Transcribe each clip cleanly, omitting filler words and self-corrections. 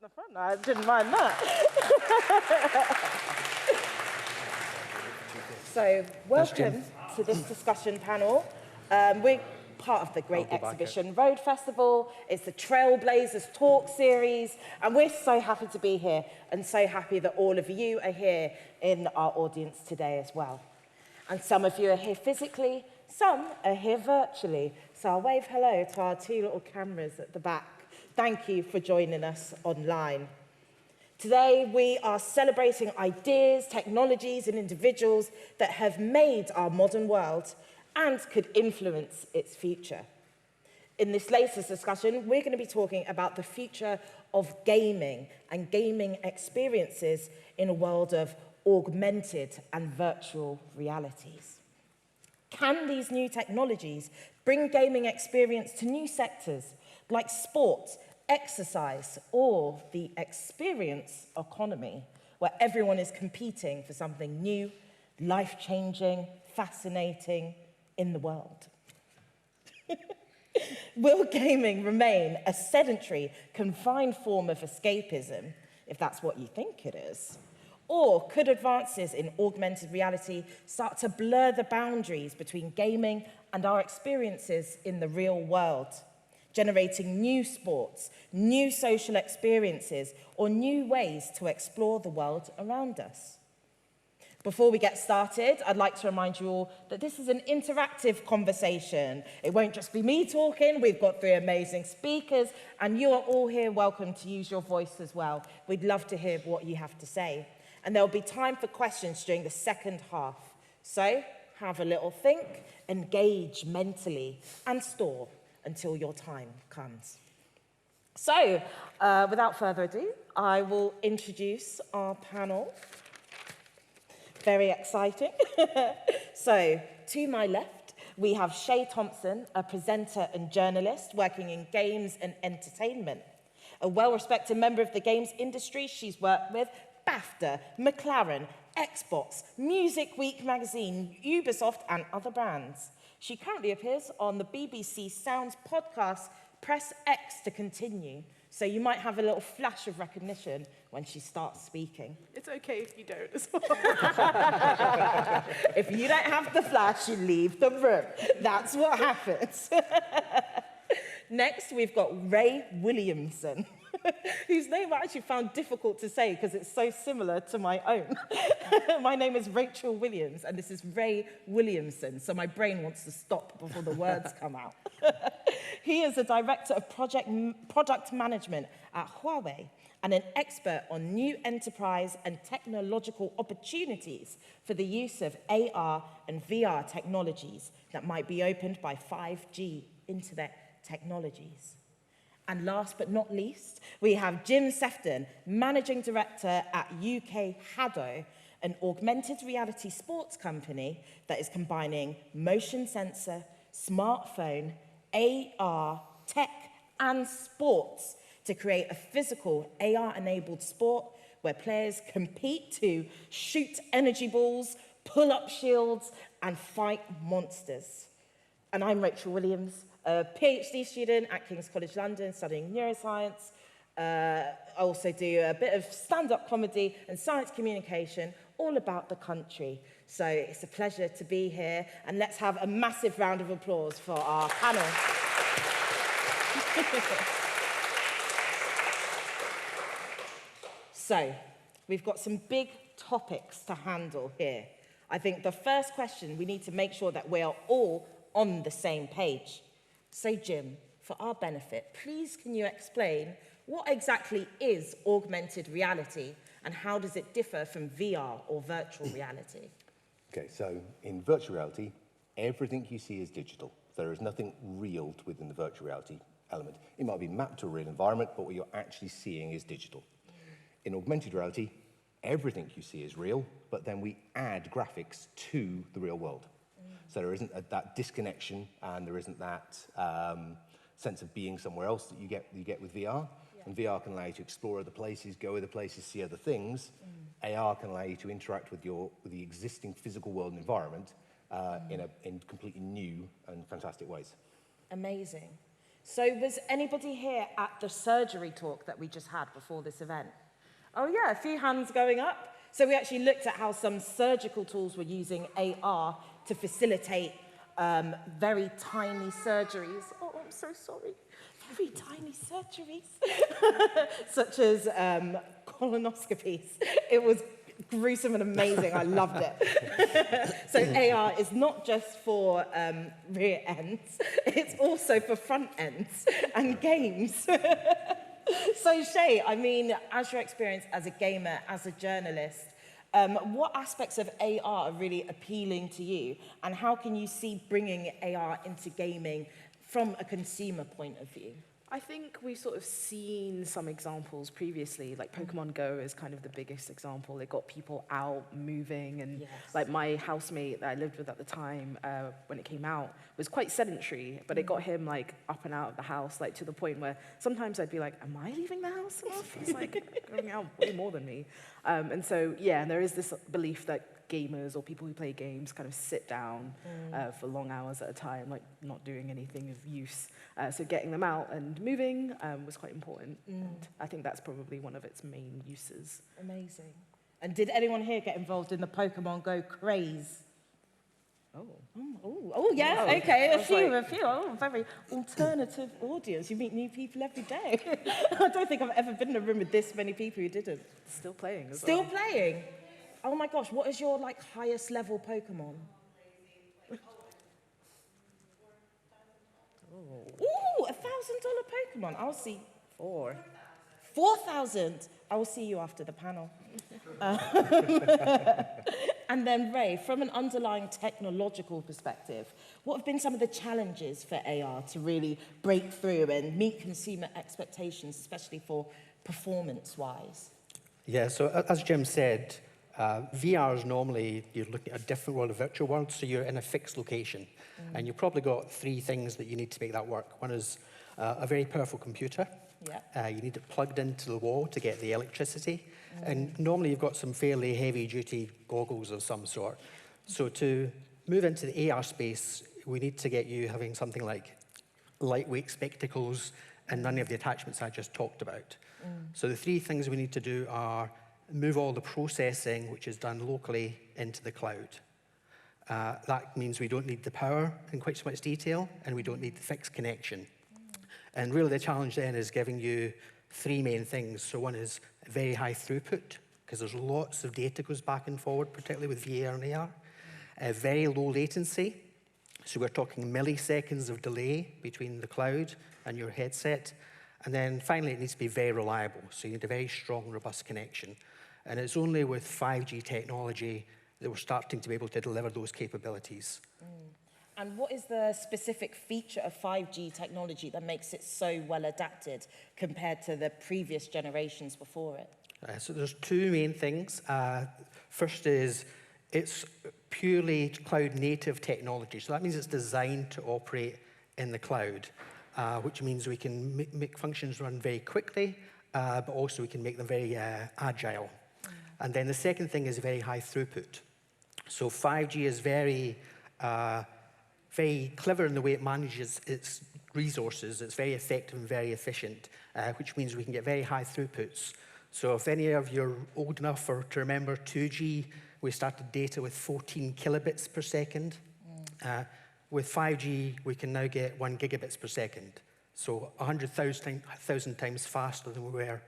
the front. I didn't mind that. So, welcome to this discussion panel. We're part of the great exhibition Road Festival. It's the Trailblazers Talk series, and we're so happy to be here and so happy that all of you are here in our audience today as well. And some of you are here physically, some are here virtually. So I'll wave hello to our two little cameras at the back. Thank you for joining us online. Today, we are celebrating ideas, technologies, and individuals that have made our modern world and could influence its future. In this latest discussion, we're going to be talking about the future of gaming and gaming experiences in a world of augmented and virtual realities. Can these new technologies bring gaming experience to new sectors like sport, exercise, or the experience economy, where everyone is competing for something new, life-changing, fascinating in the world? Will gaming remain a sedentary, confined form of escapism, if that's what you think it is? Or could advances in augmented reality start to blur the boundaries between gaming and our experiences in the real world, generating new sports, new social experiences, or new ways to explore the world around us? Before we get started, I'd like to remind you all that this is an interactive conversation. It won't just be me talking. We've got three amazing speakers, and you are all here welcome to use your voice as well. We'd love to hear what you have to say. And there'll be time for questions during the second half. So have a little think, engage mentally, and store until your time comes. So, without further ado, I will introduce our panel. Very exciting. So, to my left, we have Shay Thompson, a presenter and journalist working in games and entertainment. A well-respected member of the games industry, she's worked with BAFTA, McLaren, Xbox, Music Week magazine, Ubisoft, and other brands. She currently appears on the BBC Sounds podcast, Press X to Continue. So you might have a little flash of recognition when she starts speaking. It's okay if you don't as well. If you don't have the flash, you leave the room. That's what happens. Next, we've got Ray Williamson, whose name I actually found difficult to say because it's so similar to my own. My name is Rachel Williams, and this is Ray Williamson, so my brain wants to stop before the words come out. He is a director of product management at Huawei and an expert on new enterprise and technological opportunities for the use of AR and VR technologies that might be opened by 5G internet technologies. And last but not least, we have Jim Sefton, Managing Director at UK Haddo, an augmented reality sports company that is combining motion sensor, smartphone, AR, tech, and sports to create a physical AR-enabled sport where players compete to shoot energy balls, pull up shields, and fight monsters. And I'm Rachel Williams, a PhD student at King's College London studying neuroscience. I also do a bit of stand-up comedy and science communication all about the country. So it's a pleasure to be here, and let's have a massive round of applause for our panel. So, we've got some big topics to handle here. I think the first question, we need to make sure that we are all on the same page. So, Jim, for our benefit, please can you explain what exactly is augmented reality and how does it differ from VR or virtual reality? Okay, so in virtual reality, everything you see is digital. There is nothing real within the virtual reality element. It might be mapped to a real environment, but what you're actually seeing is digital. In augmented reality, everything you see is real, but then we add graphics to the real world. So there isn't that disconnection, and there isn't that sense of being somewhere else that you get with VR. Yeah. And VR can allow you to explore other places, go other places, see other things. AR can allow you to interact with the existing physical world and environment in completely new and fantastic ways. Amazing. So was anybody here at the surgery talk that we just had before this event? Oh yeah, a few hands going up. So we actually looked at how some surgical tools were using AR to facilitate very tiny surgeries. Oh, I'm so sorry. Very tiny surgeries, such as colonoscopies. It was gruesome and amazing. I loved it. So AR is not just for rear ends, it's also for front ends and games. So Shay, I mean, as your experience as a gamer, as a journalist, what aspects of AR are really appealing to you? And how can you see bringing AR into gaming from a consumer point of view? I think we've sort of seen some examples previously, like Pokemon Go is kind of the biggest example. It got people out moving, and Yes. like my housemate that I lived with at the time, when it came out, was quite sedentary, but it got him like up and out of the house, like to the point where sometimes I'd be like, am I leaving the house enough? He's like going out way more than me. And so, yeah, and there is this belief that gamers or people who play games kind of sit down for long hours at a time, like not doing anything of use. So getting them out and moving was quite important. And I think that's probably one of its main uses. Amazing. And did anyone here get involved in the Pokemon Go craze? Oh, yeah, Oh, okay, I a was few. like- Oh, very alternative audience. You meet new people every day. I don't think I've ever been in a room with this many people who didn't. Still playing as Still well. playing? Oh my gosh, what is your like highest level Pokemon? Ooh, $1,000 Pokemon. I'll see. 4,000. I will see you after the panel. And then Ray, from an underlying technological perspective, what have been some of the challenges for AR to really break through and meet consumer expectations, especially for performance-wise? Yeah, so as Jim said, VR is normally, you're looking at a different world, a virtual world, so you're in a fixed location. And you've probably got three things that you need to make that work. One is a very powerful computer. Yeah. You need it plugged into the wall to get the electricity. And normally you've got some fairly heavy-duty goggles of some sort. So to move into the AR space, we need to get you having something like lightweight spectacles and none of the attachments I just talked about. So the three things we need to do are move all the processing, which is done locally, into the cloud. That means we don't need the power in quite so much detail, and we don't need the fixed connection. And really the challenge then is giving you three main things. So one is very high throughput, because there's lots of data goes back and forward, particularly with VR and AR. Very low latency. So we're talking milliseconds of delay between the cloud and your headset. And then finally, it needs to be very reliable. So you need a very strong, robust connection. And it's only with 5G technology that we're starting to be able to deliver those capabilities. And what is the specific feature of 5G technology that makes it so well adapted compared to the previous generations before it? So there's two main things. First is it's purely cloud native technology. So that means it's designed to operate in the cloud, which means we can make functions run very quickly, but also we can make them very agile. And then the second thing is very high throughput. So 5G is very clever in the way it manages its resources. It's very effective and very efficient, which means we can get very high throughputs. So if any of you are old enough to remember 2G, we started data with 14 kilobits per second. With 5G, we can now get 1 gigabits per second. So 100,000 times faster than we were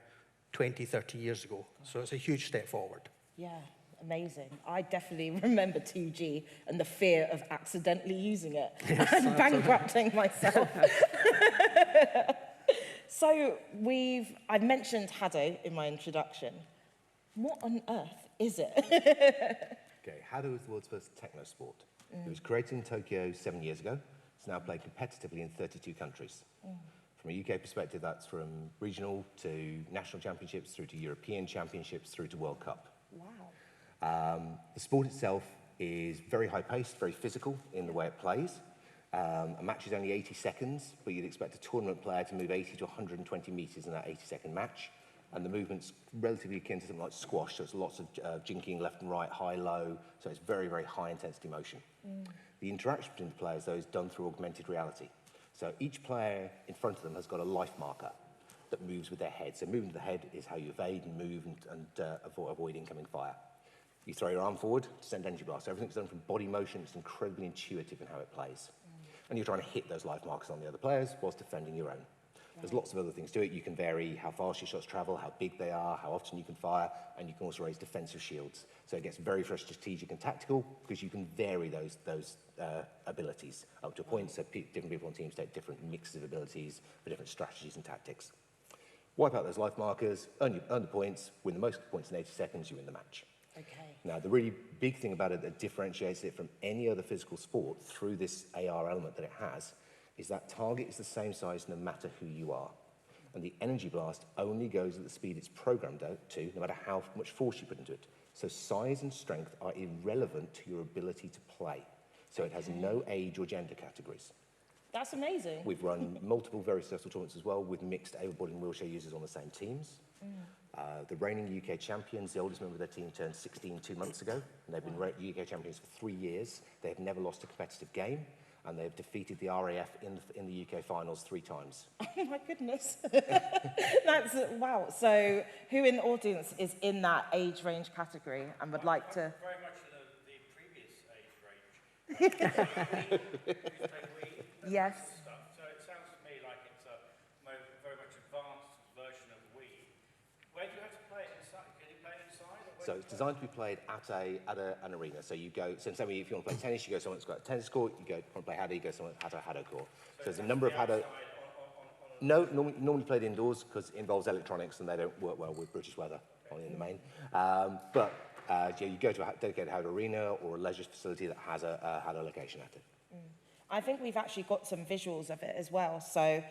20, 30 years ago. So it's a huge step forward. Yeah, amazing. I definitely remember 2G and the fear of accidentally using it and bankrupting myself. So I mentioned Hado in my introduction. What on earth is it? Okay, Hado is the world's first techno sport. It was created in Tokyo 7 years ago. It's now played competitively in 32 countries. From a UK perspective, that's from regional to national championships, through to European championships, through to World Cup. Wow. The sport itself is very high-paced, very physical in the way it plays. A match is only 80 seconds, but you'd expect a tournament player to move 80 to 120 meters in that 80-second match. And the movement's relatively akin to something like squash, so it's lots of jinking left and right, high, low, so it's very, very high-intensity motion. The interaction between the players, though, is done through augmented reality. So each player in front of them has got a life marker that moves with their head. So moving to the head is how you evade and move and avoid incoming fire. You throw your arm forward to send energy blast. Everything's done from body motion. It's incredibly intuitive in how it plays. And you're trying to hit those life markers on the other players whilst defending your own. There's lots of other things to it. You can vary how fast your shots travel, how big they are, how often you can fire, and you can also raise defensive shields. So it gets very strategic and tactical because you can vary those abilities up to a point. So different people on teams take different mixes of abilities for different strategies and tactics. Wipe out those life markers, earn the points, win the most points in 80 seconds, you win the match. Okay. Now, the really big thing about it that differentiates it from any other physical sport through this AR element that it has is that target is the same size no matter who you are. And the energy blast only goes at the speed it's programmed out to, no matter how much force you put into it. So size and strength are irrelevant to your ability to play. So it has no age or gender categories. That's amazing. We've run multiple very successful tournaments as well with mixed able-bodied and wheelchair users on the same teams. The reigning UK champions, the oldest member of their team, turned 16 2 months ago, and they've been UK champions for 3 years. They have never lost a competitive game, and they've defeated the RAF in the UK finals 3 times. Oh my goodness. That's, wow. So who in the audience is in that age range category and would like to? Very much in the previous age range. Yes. So it sounds to me like it's a very much advanced version of Wii. Where do you have to play it inside? Can you play it inside? So it's designed to be played at an arena. So you go, so if you want to play tennis, you go somewhere that's got a tennis court. You go, want to play Haddo, you go somewhere that has a Haddo court. So there's a number of Haddo. No, normally played indoors because it involves electronics and they don't work well with British weather in the main. But you go to a dedicated Haddo arena or a leisure facility that has a Haddo location at it. I think we've actually got some visuals of it as well. So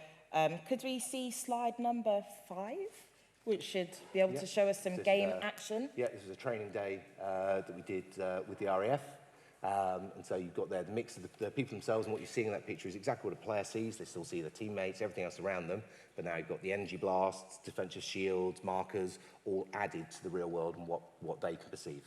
could we see slide number 5, which should be able to show us some game action? Yeah, this is a training day that we did with the RAF. And so you've got there the mix of the people themselves, and what you're seeing in that picture is exactly what a player sees. They still see their teammates, everything else around them. But now you've got the energy blasts, defensive shields, markers, all added to the real world and what they can perceive.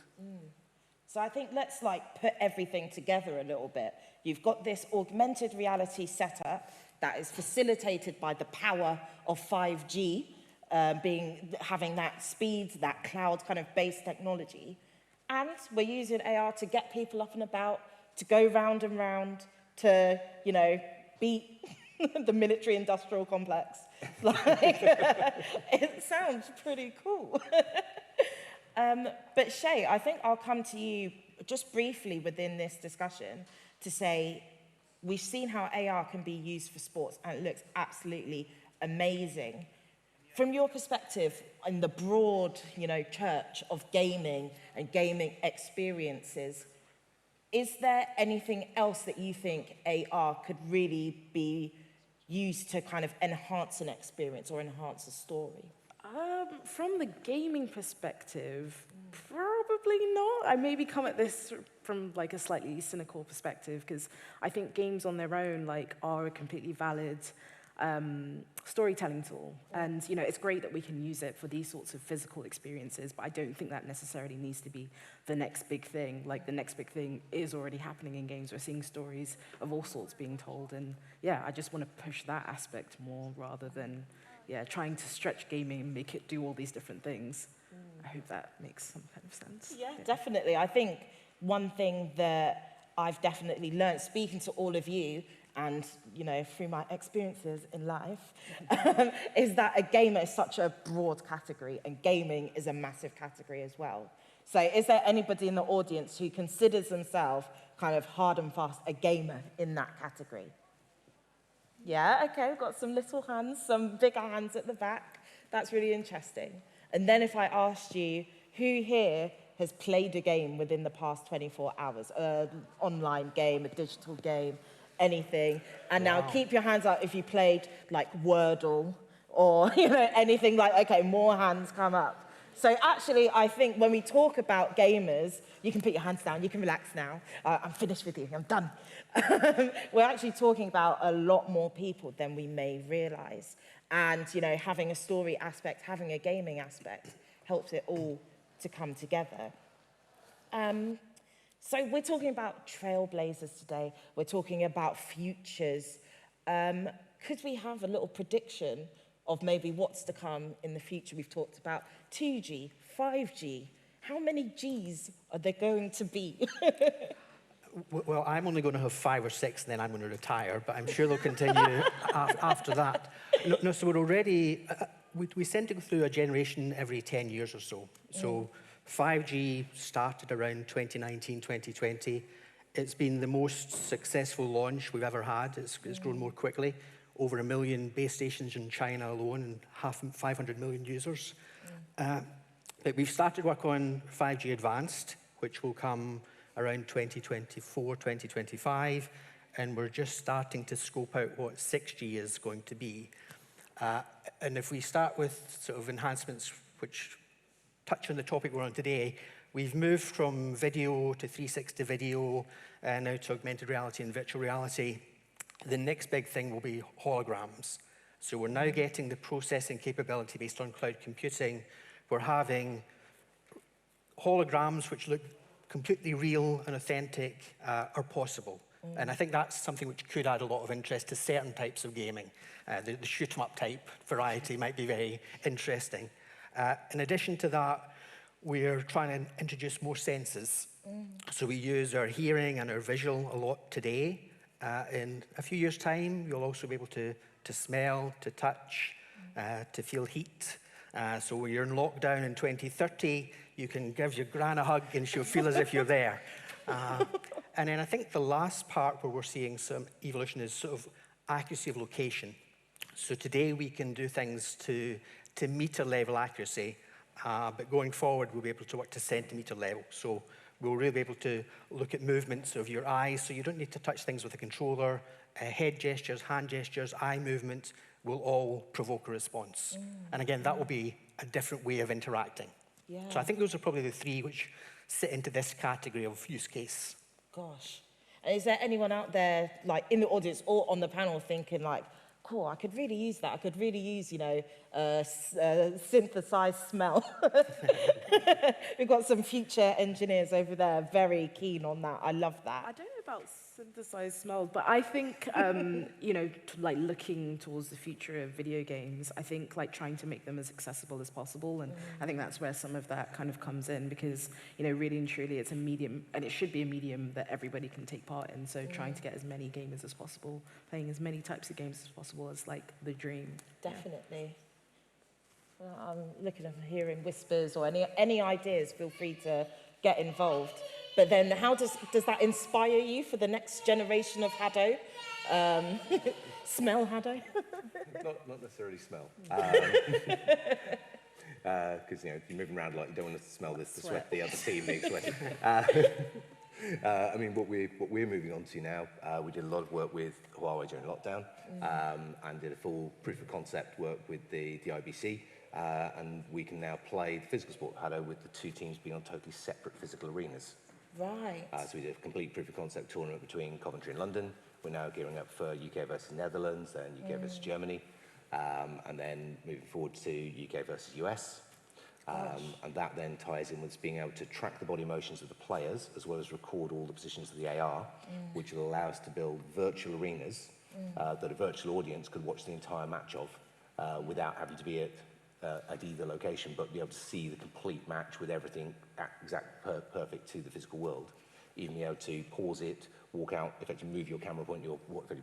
So I think let's put everything together a little bit. You've got this augmented reality setup that is facilitated by the power of 5G, having that speed, that cloud kind of based technology. And we're using AR to get people up and about, to go round and round, to, beat the military industrial complex. It sounds pretty cool. But Shay, I think I'll come to you just briefly within this discussion to say, we've seen how AR can be used for sports, and it looks absolutely amazing. From your perspective, in the broad, church of gaming and gaming experiences, is there anything else that you think AR could really be used to kind of enhance an experience or enhance a story? From the gaming perspective, probably not. I maybe come at this from a slightly cynical perspective, because I think games on their own are a completely valid storytelling tool. And, it's great that we can use it for these sorts of physical experiences, but I don't think that necessarily needs to be the next big thing. The next big thing is already happening in games. We're seeing stories of all sorts being told. And, yeah, I just want to push that aspect more rather than, trying to stretch gaming and make it do all these different things. I hope that makes some kind of sense. Yeah, definitely. I think one thing that I've definitely learned, speaking to all of you, and, through my experiences in life, is that a gamer is such a broad category, and gaming is a massive category as well. So is there anybody in the audience who considers themselves kind of hard and fast a gamer in that category? Yeah, okay, we've got some little hands, some bigger hands at the back. That's really interesting. And then if I asked you, who here has played a game within the past 24 hours? An online game, a digital game, anything. And now keep your hands up if you played Wordle or anything okay, more hands come up. So actually, I think when we talk about gamers, you can put your hands down, you can relax now. I'm finished with you, I'm done. We're actually talking about a lot more people than we may realize. And, having a story aspect, having a gaming aspect helps it all to come together. So we're talking about trailblazers today. We're talking about futures. Could we have a little prediction of maybe what's to come in the future? We've talked about 2G, 5G. How many Gs are there going to be? Well, I'm only going to have 5 or 6, and then I'm going to retire, but I'm sure they'll continue after that. No, so we're already, we tend to go through a generation every 10 years or so. So 5G started around 2019, 2020. It's been the most successful launch we've ever had. It's grown more quickly. Over 1 million base stations in China alone, and 500 million users. But we've started work on 5G Advanced, which will come around 2024, 2025, and we're just starting to scope out what 6G is going to be. And if we start with sort of enhancements which touch on the topic we're on today, we've moved from video to 360 video, now to augmented reality and virtual reality. The next big thing will be holograms. So we're now getting the processing capability based on cloud computing. We're having holograms which look completely real and authentic are possible. And I think that's something which could add a lot of interest to certain types of gaming. The shoot-'em-up type variety might be very interesting. In addition to that, we're trying to introduce more senses. So we use our hearing and our visual a lot today. In a few years' time, you'll also be able to smell, to touch, to feel heat. So when you're in lockdown in 2030, you can give your gran a hug and she'll feel as if you're there. And then I think the last part where we're seeing some evolution is sort of accuracy of location. So today we can do things to meter level accuracy, but going forward we'll be able to work to centimeter level. So we'll really be able to look at movements of your eyes, so you don't need to touch things with a controller. Head gestures, hand gestures, eye movement will all provoke a response. And again, that will be a different way of interacting. Yeah. So I think those are probably the 3 which sit into this category of use case. Gosh. And is there anyone out there, like in the audience or on the panel, thinking like, cool, I could really use that. I could really use, you know, synthesized smell. We've got some future engineers over there very keen on that. I love that. I don't know about synthesized smells, but I think, you know, like looking towards the future of video games, I think like trying to make them as accessible as possible. And I think that's where some of that kind of comes in because, you know, really and truly it's a medium, and it should be a medium that everybody can take part in. So trying to get as many gamers as possible, playing as many types of games as possible is like the dream. Definitely. Well, I'm looking and hearing whispers or any ideas, feel free to get involved. But then how does that inspire you for the next generation of Haddo? Smell Haddo? Not necessarily smell. Because you know, you're moving around like you don't want to smell this to sweat the other team being sweaty. I mean, what we're moving on to now, we did a lot of work with Huawei during lockdown and did a full proof of concept work with the IBC. And we can now play the physical sport of Haddo with the 2 teams being on totally separate physical arenas. Right. So we did a complete proof of concept tournament between Coventry and London. We're now gearing up for UK versus Netherlands, then UK versus Germany, and then moving forward to UK versus US. And that then ties in with being able to track the body motions of the players, as well as record all the positions of the AR, which will allow us to build virtual arenas that a virtual audience could watch the entire match of without having to be at either location, but be able to see the complete match with everything perfect to the physical world. Even be able to pause it, walk out, effectively move your camera point,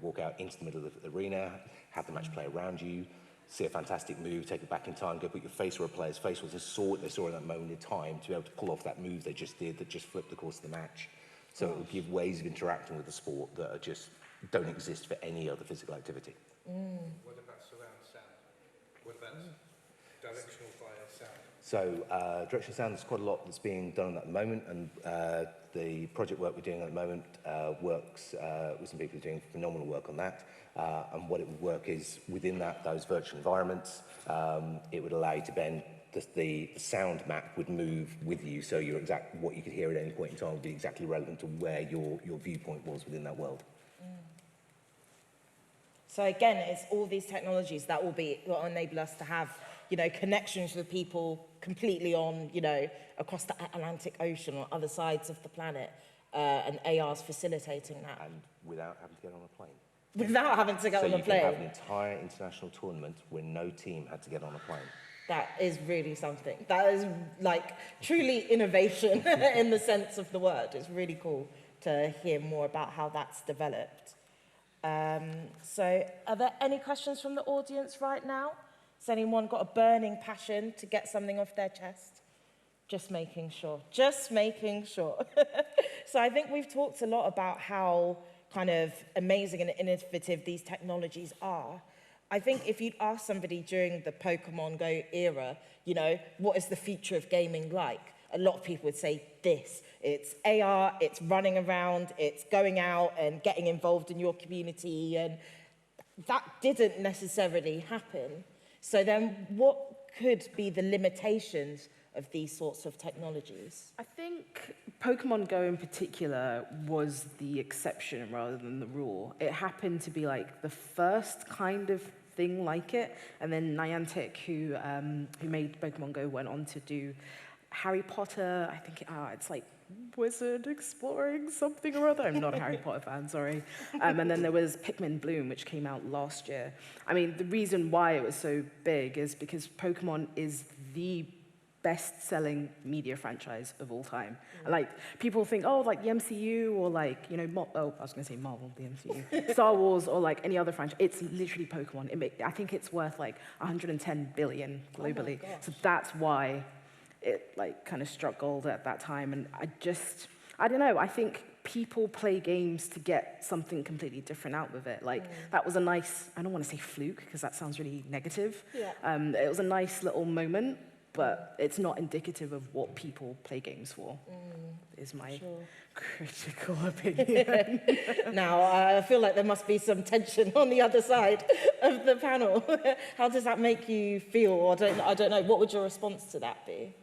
walk out into the middle of the arena, have the match play around you, see a fantastic move, take it back in time, go put your face where a player's face was, and saw what they saw in that moment in time to be able to pull off that move they just did that just flipped the course of the match. So it will give ways of interacting with the sport that are just don't exist for any other physical activity. What about surround sound? What about directional via sound? So directional sound, there's quite a lot that's being done at the moment, and the project work we're doing at the moment works with some people who are doing phenomenal work on that. And what it would work is within those virtual environments, it would allow you to bend the sound map would move with you, so what you could hear at any point in time would be exactly relevant to where your viewpoint was within that world. So again, it's all these technologies that will enable us to have, you know, connections with people completely on, you know, across the Atlantic Ocean or other sides of the planet, and AR's facilitating that. And without having to get on a plane. without having to get So on a you can have an plane. entire international tournament where no team had to get on a plane. That is really something. That is like truly innovation in the sense of the word. It's really cool to hear more about how that's developed. So are there any questions from the audience right now? Has anyone got a burning passion to get something off their chest? Just making sure. Just making sure. So I think we've talked a lot about how kind of amazing and innovative these technologies are. I think if you'd ask somebody during the Pokemon Go era, you know, what is the future of gaming like? A lot of people would say this. It's AR, it's running around, it's going out and getting involved in your community, and that didn't necessarily happen. So then what could be the limitations of these sorts of technologies? I think Pokemon Go in particular was the exception rather than the rule. It happened to be like the first kind of thing like it, and then Niantic, who made Pokemon Go, went on to do Harry Potter. I think it's like Wizard Exploring something or other. I'm not a Harry Potter fan, sorry. And then there was Pikmin Bloom, which came out last year. I mean, the reason why it was so big is because Pokemon is the best-selling media franchise of all time. And, like, people think, oh, like the MCU or like, you know, I was going to say Marvel, the MCU, Star Wars or like any other franchise. It's literally Pokemon. I think it's worth like 110 billion globally. So that's why it like kind of struck gold at that time. And I don't know, I think people play games to get something completely different out of it. Like, that was a nice, I don't want to say fluke, because that sounds really negative. Yeah. It was a nice little moment, but it's not indicative of what people play games for, is my critical opinion. Now, I feel like there must be some tension on the other side of the panel. How does that make you feel? I don't know. What would your response to that be?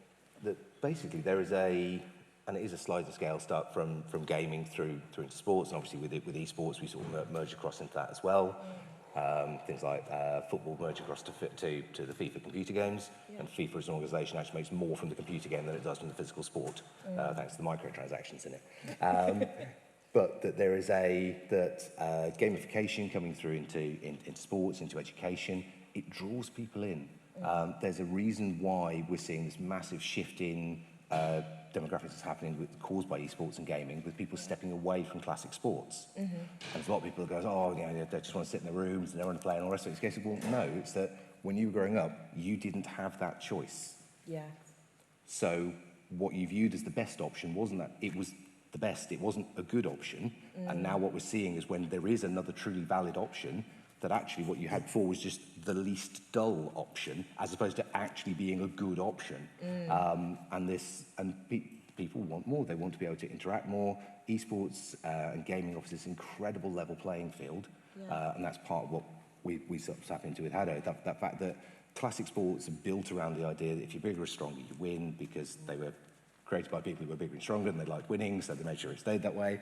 That basically there is and it is a sliding scale start from gaming through into sports, and obviously with esports we sort of merge across into that as well. Things like football merge across to the FIFA computer games, and FIFA as an organisation actually makes more from the computer game than it does from the physical sport, thanks to the microtransactions in it. But that there is gamification coming through into sports, into education. It draws people in. There's a reason why we're seeing this massive shift in demographics that's happening caused by esports and gaming, with people stepping away from classic sports. And there's a lot of people that go, they just want to sit in their rooms and they want to play and all the rest of it. It's well, no, it's that when you were growing up, you didn't have that choice. Yeah. So what you viewed as the best option wasn't that it was the best, it wasn't a good option. And now what we're seeing is when there is another truly valid option, that actually what you had before was just the least dull option, as opposed to actually being a good option. People want more. They want to be able to interact more. Esports and gaming offers this incredible level playing field, and that's part of what we sort of tap into with Haddo. That fact that classic sports are built around the idea that if you're bigger or stronger, you win, because they were created by people who were bigger and stronger, and they liked winning, so they made sure it stayed that way.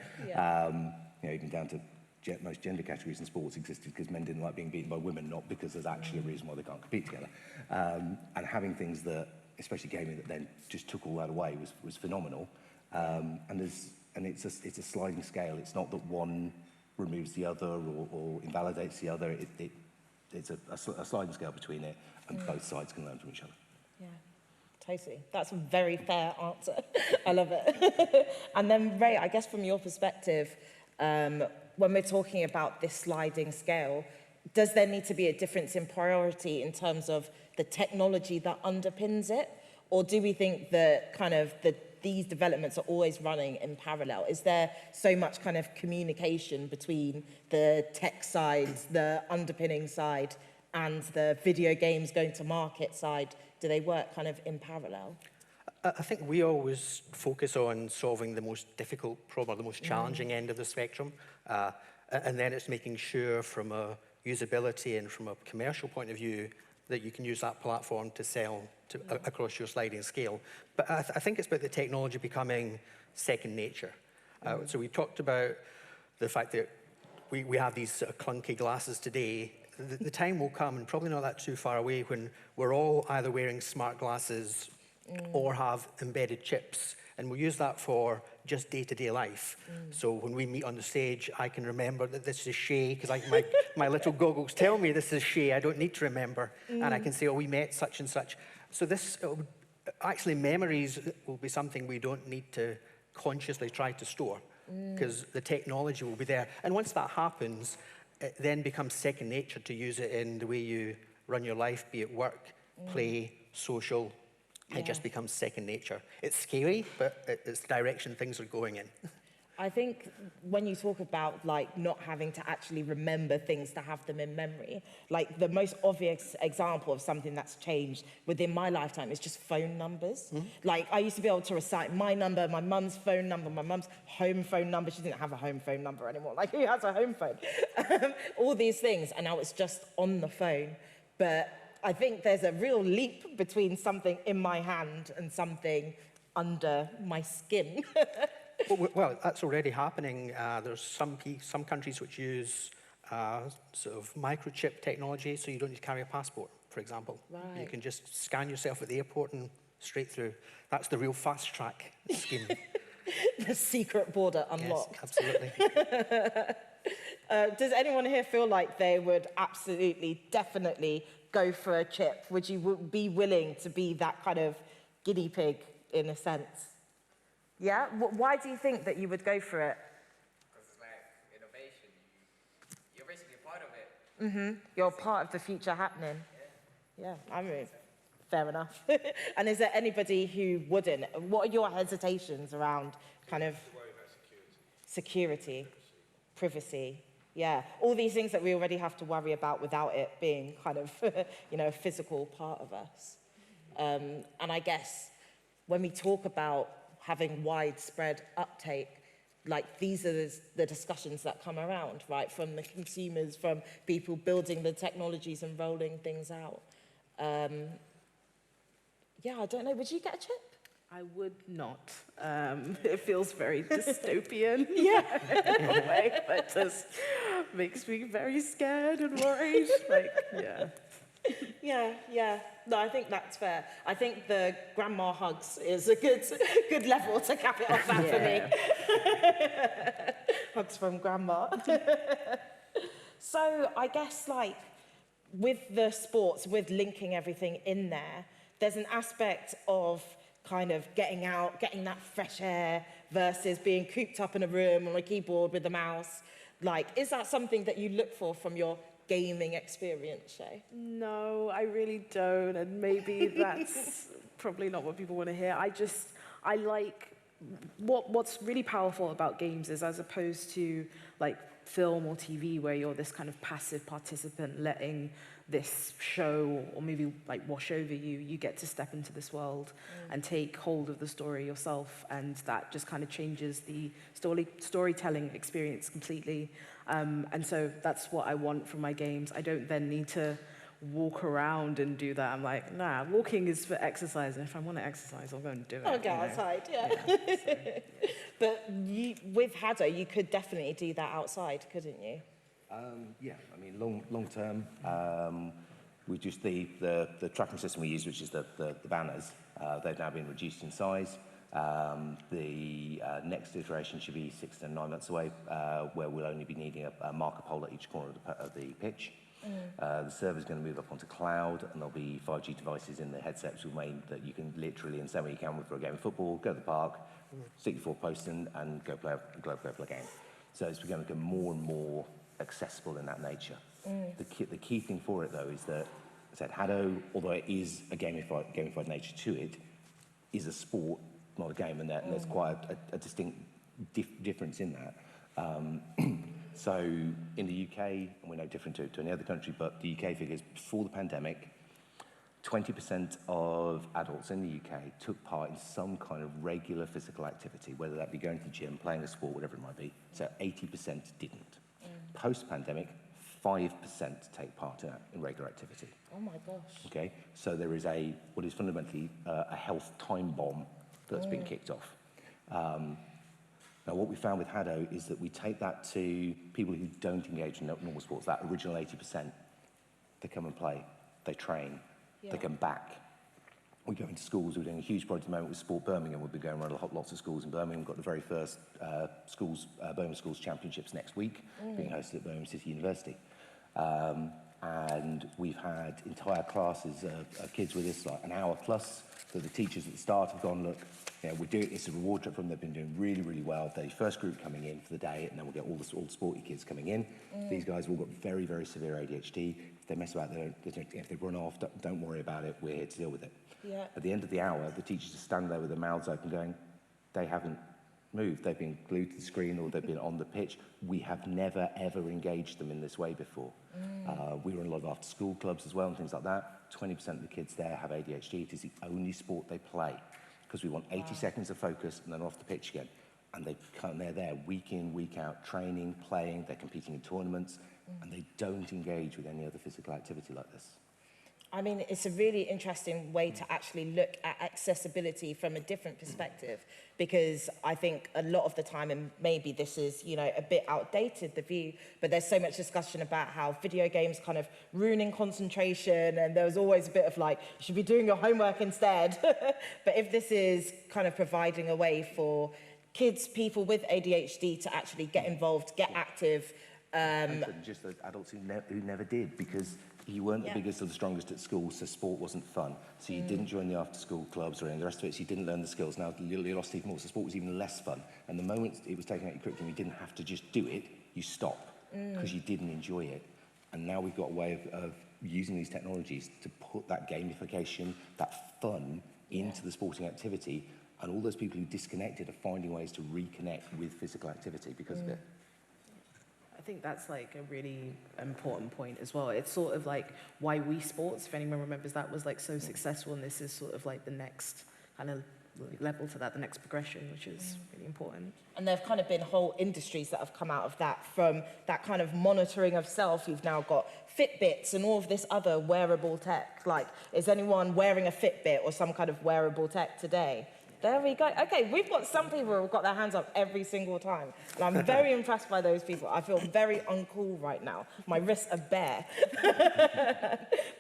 Even down to most gender categories in sports existed because men didn't like being beaten by women, not because there's actually a reason why they can't compete together. And having things that, especially gaming, that then just took all that away was phenomenal. And it's a sliding scale. It's not that one removes the other or invalidates the other. It's a sliding scale between it, and both sides can learn from each other. Yeah, totally. That's a very fair answer. I love it. And then, Ray, I guess from your perspective, when we're talking about this sliding scale, does there need to be a difference in priority in terms of the technology that underpins it? Or do we think that these developments are always running in parallel? Is there so much kind of communication between the tech side, the underpinning side, and the video games going to market side? Do they work kind of in parallel? I think we always focus on solving the most difficult problem, or the most challenging end of the spectrum. And then it's making sure from a usability and from a commercial point of view that you can use that platform to sell across your sliding scale. But I think it's about the technology becoming second nature. So we talked about the fact that we have these sort of clunky glasses today. The time will come, and probably not that too far away, when we're all either wearing smart glasses or have embedded chips. And we'll use that for just day-to-day life. So when we meet on the stage, I can remember that this is Shay, because my little goggles tell me this is Shay. I don't need to remember. And I can say, oh, we met such and such. So this, actually, memories will be something we don't need to consciously try to store, because the technology will be there. And once that happens, it then becomes second nature to use it in the way you run your life, be it work, play, social. It just becomes second nature. It's scary, but it's the direction things are going in. I think when you talk about like not having to actually remember things to have them in memory, like the most obvious example of something that's changed within my lifetime is just phone numbers. Like I used to be able to recite my number, my mum's phone number, my mum's home phone number. She didn't have a home phone number anymore. Like who has a home phone? All these things, and now it's just on the phone. But I think there's a real leap between something in my hand and something under my skin. Well, that's already happening. There's some countries which use sort of microchip technology, so you don't need to carry a passport, for example. Right. You can just scan yourself at the airport and straight through. That's the real fast track scheme. The secret border unlocked. Yes, absolutely. Does anyone here feel like they would absolutely, definitely go for a chip? Would you be willing to be that kind of guinea pig in a sense? Yeah? Why do you think that you would go for it? Because it's like innovation. You're basically a part of it. You're part of the future happening. Yeah, I mean, fair enough. And is there anybody who wouldn't? What are your hesitations around kind of Worry about security. security, privacy? Yeah, all these things that we already have to worry about without it being kind of, a physical part of us. And I guess when we talk about having widespread uptake, like these are the discussions that come around, right? From the consumers, from people building the technologies and rolling things out. Yeah, I don't know, would you get a chip? I would not. It feels very dystopian in a way that just makes me very scared and worried. Yeah. No, I think that's fair. I think the grandma hugs is a good level to cap it off at for me. Hugs from grandma. So I guess like with the sports, with linking everything in there, there's an aspect of kind of getting out, getting that fresh air versus being cooped up in a room on a keyboard with a mouse. Like, is that something that you look for from your gaming experience, Shay? No, I really don't, and maybe that's probably not what people want to hear. I like, what's really powerful about games is as opposed to like film or TV where you're this kind of passive participant letting this show or maybe like wash over you, you get to step into this world and take hold of the story yourself, and that just kind of changes the storytelling experience completely. And so that's what I want from my games. I don't then need to walk around and do that. I'm like, nah, walking is for exercise, and if I want to exercise, I'll go and do it. I'll go outside, yeah. But with Haddo, you could definitely do that outside, couldn't you? Yeah, I mean, long term, we just the tracking system we use, which is the banners, they've now been reduced in size. The next iteration should be 6 to 9 months away, where we'll only be needing a marker pole at each corner of the pitch. The server's going to move up onto cloud, and there'll be 5G devices in the headsets that you can literally, in the same way you can for a game of football, go to the park, stick your 4 posts in, and go play a game. So it's going to become more and more accessible in that nature. The key thing for it, though, is that, as I said, Haddo, although it is a gamified nature to it, is a sport, not a game, and there's quite a distinct difference in that. So in the UK, and we're no different to any other country, but the UK figures before the pandemic, 20% of adults in the UK took part in some kind of regular physical activity, whether that be going to the gym, playing a sport, whatever it might be. So 80% didn't. Post-pandemic, 5% take part in regular activity. Oh my gosh. Okay, so there is what is fundamentally a health time bomb that's been kicked off. Now, what we found with Haddo is that we take that to people who don't engage in normal sports, that original 80%. They come and play, they train, they come back. we go into schools. We're doing a huge project at the moment with Sport Birmingham. We'll be going around lots of schools in Birmingham. We've got the very first Birmingham Schools Championships next week, being hosted at Birmingham City University. And we've had entire classes of kids with us, like an hour plus. So the teachers at the start have gone, look, we're doing it's a reward trip for them. They've been doing really, really well. The first group coming in for the day, and then we'll get all the sporty kids coming in. These guys have all got very, very severe ADHD. If they mess about, if they run off, don't worry about it. We're here to deal with it. Yeah. At the end of the hour, the teachers just stand there with their mouths open going, they haven't moved. They've been glued to the screen or they've been on the pitch. We have never, ever engaged them in this way before. We run a lot of after-school clubs as well and things like that. 20% of the kids there have ADHD. It is the only sport they play because we want 80 seconds of focus and then off the pitch again. And they're there week in, week out, training, playing, they're competing in tournaments, and they don't engage with any other physical activity like this. I mean, it's a really interesting way to actually look at accessibility from a different perspective, because I think a lot of the time, and maybe this is, a bit outdated, the view, but there's so much discussion about how video games kind of ruining concentration, and there was always a bit of like, you should be doing your homework instead. But if this is kind of providing a way for kids, people with ADHD to actually get involved, get active. And just those adults who never did, because you weren't the biggest or the strongest at school, so sport wasn't fun. So you didn't join the after-school clubs or any of the rest of it, so you didn't learn the skills. Now you lost even more, so sport was even less fun. And the moment it was taken out of your curriculum, you didn't have to just do it, you stop, because you didn't enjoy it. And now we've got a way of using these technologies to put that gamification, that fun, into the sporting activity, and all those people who disconnected are finding ways to reconnect with physical activity because of it. I think that's like a really important point as well. It's sort of like why Wii Sports, if anyone remembers that, was like so successful, and this is sort of like the next kind of level to that, the next progression, which is really important. And there have kind of been whole industries that have come out of that, from that kind of monitoring of self. You've now got Fitbits and all of this other wearable tech. Like, is anyone wearing a Fitbit or some kind of wearable tech today? There we go. Okay, we've got some people who have got their hands up every single time. And I'm very impressed by those people. I feel very uncool right now. My wrists are bare.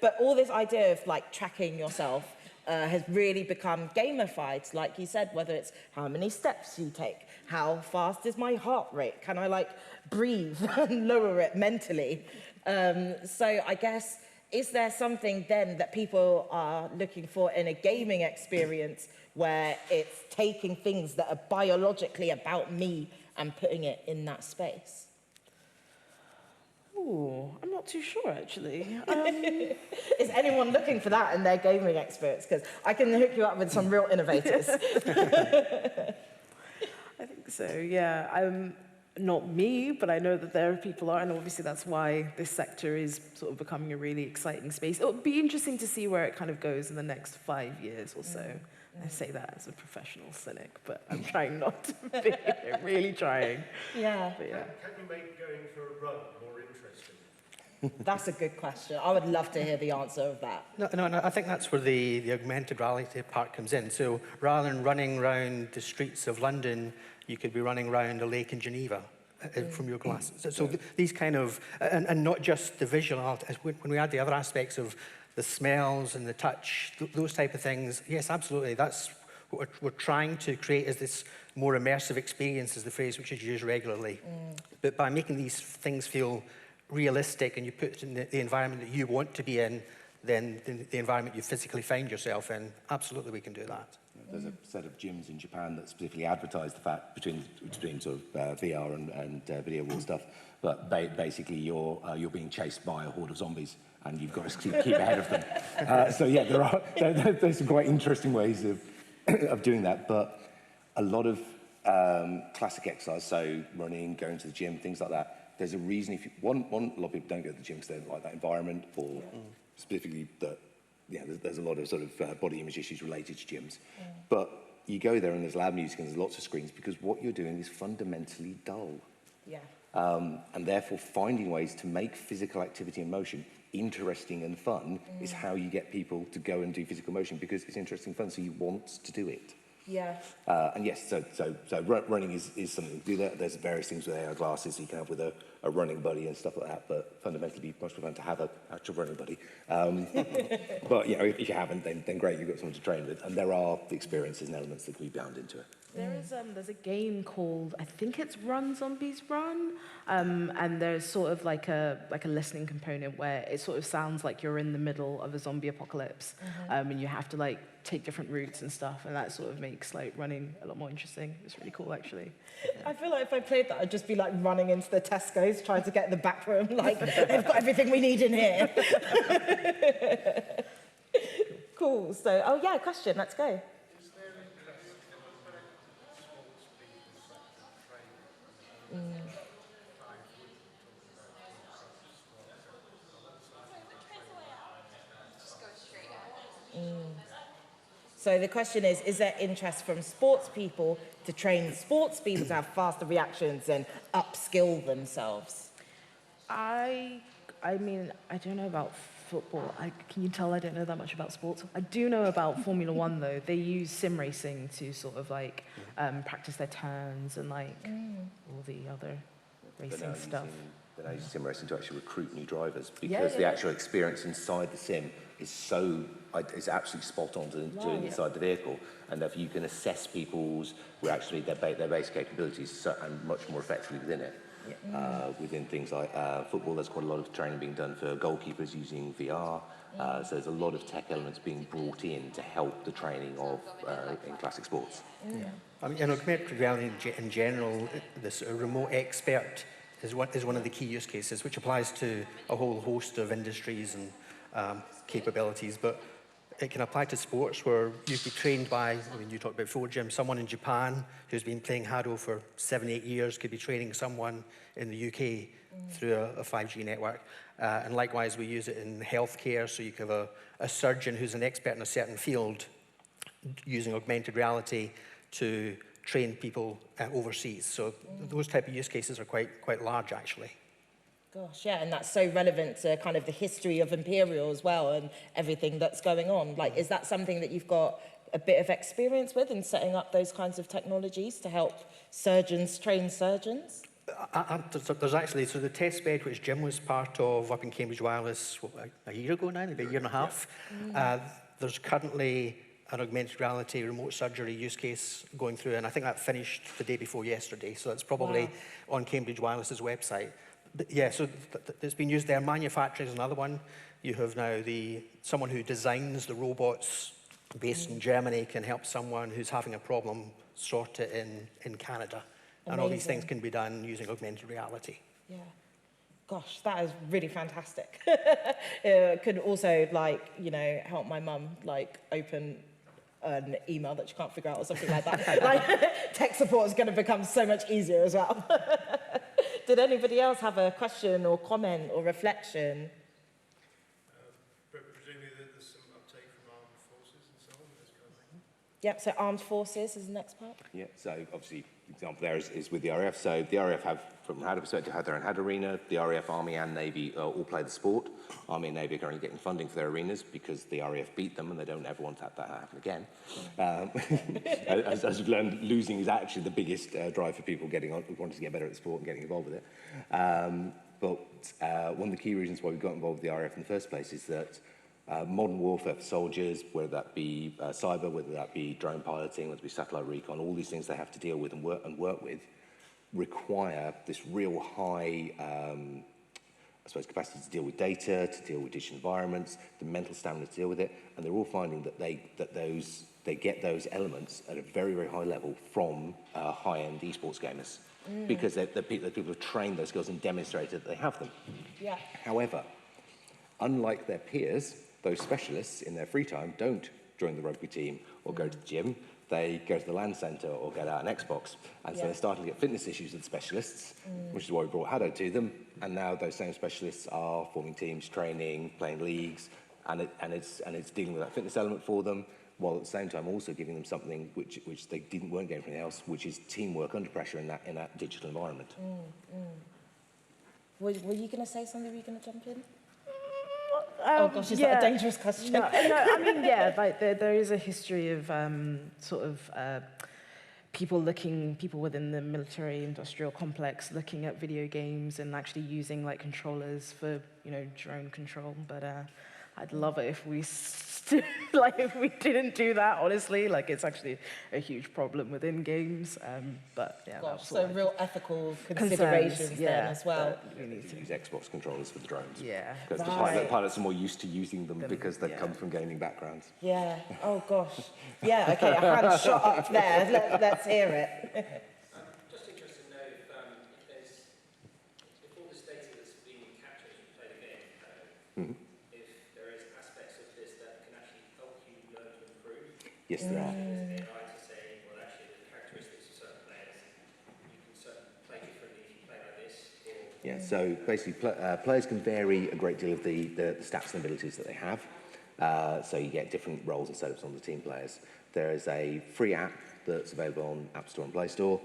But all this idea of like tracking yourself has really become gamified. Like you said, whether it's how many steps you take, how fast is my heart rate, can I like breathe and lower it mentally? So I guess, is there something then that people are looking for in a gaming experience where it's taking things that are biologically about me and putting it in that space? Ooh, I'm not too sure, actually. Is anyone looking for that in their gaming experience? Because I can hook you up with some real innovators. I think so, yeah. Not me, but I know that there are people are, and obviously that's why this sector is sort of becoming a really exciting space. It'll be interesting to see where it kind of goes in the next 5 years or so. I say that as a professional cynic, but I'm trying not to be, really trying. Yeah. But yeah. Can you make going for a run more interesting? That's a good question. I would love to hear the answer of that. No, I think that's where the augmented reality part comes in. So rather than running around the streets of London, you could be running around a lake in Geneva from your glasses. So these kind of, and not just the visual art, when we add the other aspects of the smells and the touch, those type of things, yes, absolutely. That's what we're trying to create, is this more immersive experience, is the phrase which is used regularly. But by making these things feel realistic and you put it in the environment that you want to be in, then the environment you physically find yourself in, absolutely we can do that. There's a set of gyms in Japan that specifically advertise the fact between sort of VR and video wall stuff, but basically you're being chased by a horde of zombies and you've got to keep ahead of them. So yeah, there's some quite interesting ways of doing that, but a lot of classic exercise, so running, going to the gym, things like that. There's a reason if a lot of people don't go to the gym because they don't like that environment, or specifically that. Yeah, there's a lot of sort of body image issues related to gyms. But you go there and there's loud music and there's lots of screens because what you're doing is fundamentally dull. Yeah. And therefore finding ways to make physical activity and motion interesting and fun is how you get people to go and do physical motion, because it's interesting and fun, so you want to do it. Yeah. And yes, so running is something to do that. There's various things with AR glasses. You can have with a a running buddy and stuff like that, but fundamentally it'd be much more fun to have an actual running buddy. But, you know, if you haven't, then great, you've got someone to train with. And there are the experiences and elements that can be bound into it. There's a game called, I think it's Run Zombies Run, and there's sort of like a listening component where it sort of sounds like you're in the middle of a zombie apocalypse, and you have to like take different routes and stuff, and that sort of makes like running a lot more interesting. It's really cool, actually. I feel like if I played that, I'd just be like running into the Tesco's, trying to get in the back room, like, they've got everything we need in here. Cool, so, oh yeah, question, let's go. So the question is there interest from sports people to train sports people to have faster reactions and upskill themselves? I mean, I don't know about football. Can you tell I don't know that much about sports? I do know about Formula One, though. They use sim racing to sort of like practice their turns and like all the other racing stuff. They're now using sim racing to actually recruit new drivers because the actual experience inside the sim is so, it's absolutely spot on to inside the vehicle. And if you can assess people's, actually their base capabilities and much more effectively within it. Within things like football, there's quite a lot of training being done for goalkeepers using VR. So there's a lot of tech elements being brought in to help the training of in classic sports. I mean, in augmented reality in general, this remote expert is one of the key use cases, which applies to a whole host of industries and capabilities. But it can apply to sports where you could be trained by, I mean, you talked about before, Jim, someone in Japan who's been playing Hado for 7-8 years could be training someone in the UK through a 5G network. And likewise, we use it in healthcare, so you could have a surgeon who's an expert in a certain field using augmented reality to train people overseas. So those type of use cases are quite large, actually. Gosh, yeah, and that's so relevant to kind of the history of Imperial as well and everything that's going on. Like, is that something that you've got a bit of experience with in setting up those kinds of technologies to help surgeons train surgeons? There's actually, so the test bed which Jim was part of up in Cambridge Wireless a year ago now, maybe a year and a half, there's currently an augmented reality remote surgery use case going through, and I think that finished the day before yesterday, so it's probably on Cambridge Wireless's website. But yeah, so it's been used there. Manufacturing is another one. You have now someone who designs the robots based in Germany can help someone who's having a problem sort it in Canada. Amazing. And all these things can be done using augmented reality. Yeah. Gosh, that is really fantastic. It could also, like, you know, help my mum, like, open an email that she can't figure out or something like that. Like, tech support is going to become so much easier as well. Did anybody else have a question or comment or reflection? But presumably there's some uptake from armed forces and so on, this kind of thing. Yep, so armed forces is the next part. Yeah, so obviously, the example there is with the RAF. So the RAF have, from a Hado perspective, had their own Hado arena. The RAF, Army and Navy all play the sport. Army and Navy are currently getting funding for their arenas because the RAF beat them and they don't ever want that to happen again. As we've learned, losing is actually the biggest drive for people wanting to get better at the sport and getting involved with it. But one of the key reasons why we got involved with the RAF in the first place is that modern warfare for soldiers, whether that be cyber, whether that be drone piloting, whether it be satellite recon, all these things they have to deal with and work with, require this real high, I suppose, capacity to deal with data, to deal with digital environments, the mental stamina to deal with it, and they're all finding that they get those elements at a very, very high level from high-end esports gamers, because the people have trained those skills and demonstrated that they have them. Yeah. However, unlike their peers, those specialists in their free time don't join the rugby team or go to the gym. They go to the LAN centre or get out an Xbox. And so they're starting to get fitness issues with specialists, which is why we brought Hado to them. And now those same specialists are forming teams, training, playing leagues, and it's dealing with that fitness element for them, while at the same time also giving them something which they weren't getting from anything else, which is teamwork under pressure in that digital environment. Were you going to say something? Were you going to jump in? Oh gosh, is that a dangerous question? No, I mean, yeah, like there is a history of sort of people within the military industrial complex looking at video games and actually using like controllers for, drone control. But I'd love it if we if we didn't do that, honestly. Like, it's actually a huge problem within games. But yeah, Gosh, that's so all real ethical considerations then as well. We need to Use Xbox controllers for the drones. Yeah. Because Right. the pilots are more used to using them because they've come from gaming backgrounds. Yeah. Oh gosh. Yeah. Okay. A hand shot up there. Let's hear it. Just interested to know if all this data that's being captured as you play the game, if there is aspects of this that can actually help you learn to improve. Yes, there are. There's AI to say, well, actually, the characteristics of certain players, you can play differently if you play like this. Yeah, so basically players can vary a great deal of the stats and abilities that they have. So you get different roles and setups on the team players. There is a free app that's available on App Store and Play Store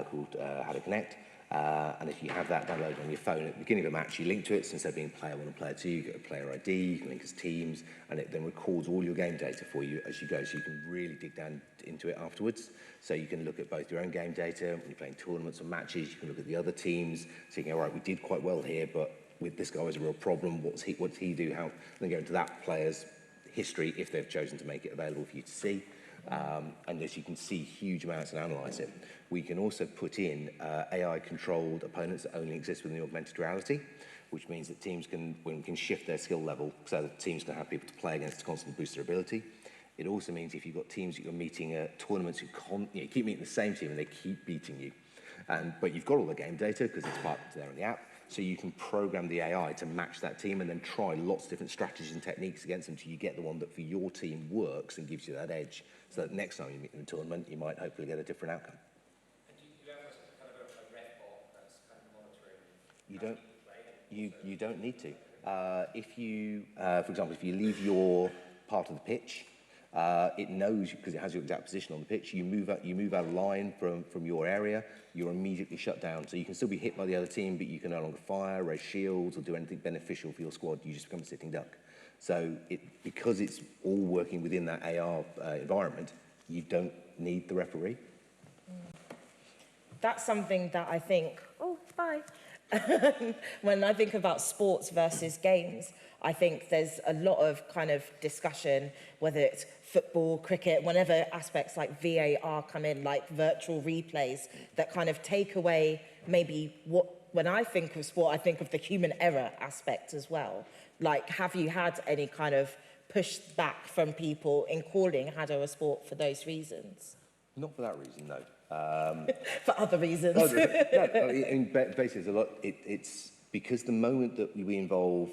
called How to Connect. And if you have that downloaded on your phone at the beginning of a match, you link to it. So instead of being player 1 and player 2, you get a player ID, you can link as teams, and it then records all your game data for you as you go. So you can really dig down into it afterwards. So you can look at both your own game data, when you're playing tournaments or matches, you can look at the other teams. So you can go, all right, we did quite well here, but with this guy was a real problem. What did he do? How? Then go into that player's history if they've chosen to make it available for you to see. And as you can see huge amounts and analyze it. We can also put in AI-controlled opponents that only exist within the augmented reality, which means that teams can shift their skill level so that teams can have people to play against to constantly boost their ability. It also means if you've got teams that you're meeting at tournaments who keep meeting the same team and they keep beating you, but you've got all the game data because it's part there in the app, so you can program the AI to match that team and then try lots of different strategies and techniques against them till you get the one that for your team works and gives you that edge, so that next time you meet in the tournament, you might hopefully get a different outcome. And do you have kind of a ref bot that's kind of monitoring? You don't need to. If you, for example, if you leave your part of the pitch, it knows because it has your exact position on the pitch. You move out of line from your area, you're immediately shut down. So you can still be hit by the other team, but you can no longer fire, raise shields, or do anything beneficial for your squad. You just become a sitting duck. So because it's all working within that AR environment, you don't need the referee. That's something that I think, when I think about sports versus games, I think there's a lot of kind of discussion, whether it's football, cricket, whenever aspects like VAR come in, like virtual replays, that kind of take away maybe when I think of sport, I think of the human error aspect as well. Like, have you had any kind of pushback from people in calling Haddo a sport for those reasons? Not for that reason, no. For other reasons. Basically, there's a lot. It's because the moment that we involve,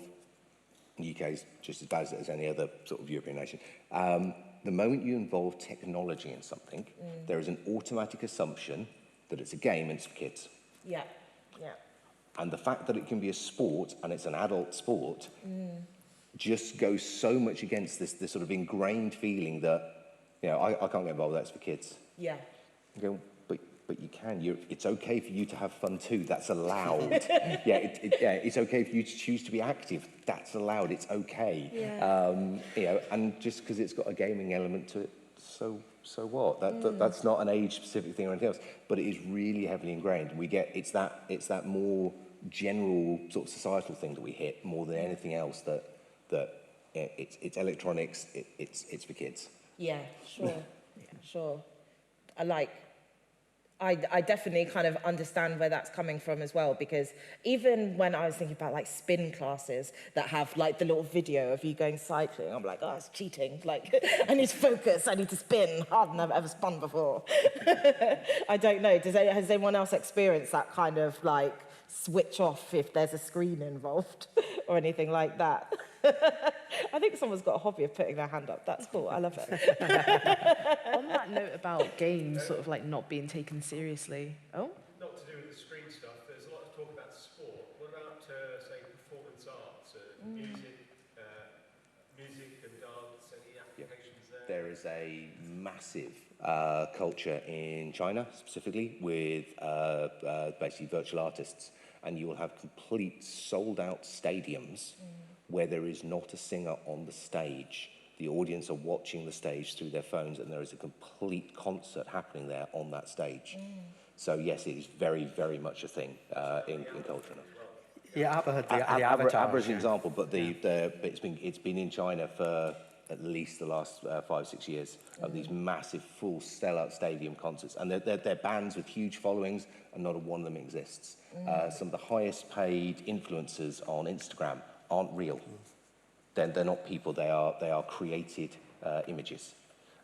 the UK is just as bad as any other sort of European nation. The moment you involve technology in something, there is an automatic assumption that it's a game and it's for kids. Yeah. And the fact that it can be a sport and it's an adult sport just goes so much against this sort of ingrained feeling that, I can't get involved, that's for kids. Yeah. You go, but you can. It's okay for you to have fun too. That's allowed. It's okay for you to choose to be active. That's allowed. It's okay. Yeah. And just because it's got a gaming element to it, so what? That's not an age-specific thing or anything else. But it is really heavily ingrained. It's that more general sort of societal thing that we hit more than anything else. It's electronics. It's for kids. Yeah. Sure. Sure. I definitely kind of understand where that's coming from as well, because even when I was thinking about like spin classes that have like the little video of you going cycling, I'm like, it's cheating. Like, I need to focus, I need to spin. I've never ever spun before. I don't know. Has anyone else experienced that kind of like switch off if there's a screen involved or anything like that? I think someone's got a hobby of putting their hand up. That's cool. I love it. On that note about games sort of like not being taken seriously. Oh? Not to do with the screen stuff, there's a lot of talk about sport. What about, say, performance arts, music and dance, any applications there? There is a massive culture in China, specifically, with basically virtual artists, and you will have complete sold-out stadiums where there is not a singer on the stage The audience are watching the stage through their phones, and there is a complete concert happening there on that stage. So yes, it is very, very much a thing in culture. Yeah, ABBA had the ABBA Avatar. is an example, but it's been in China for at least the last 5-6 years of these massive full sellout stadium concerts, and they're bands with huge followings, and not a one of them exists. Some of the highest paid influencers on Instagram aren't real. They're not people. They are created images,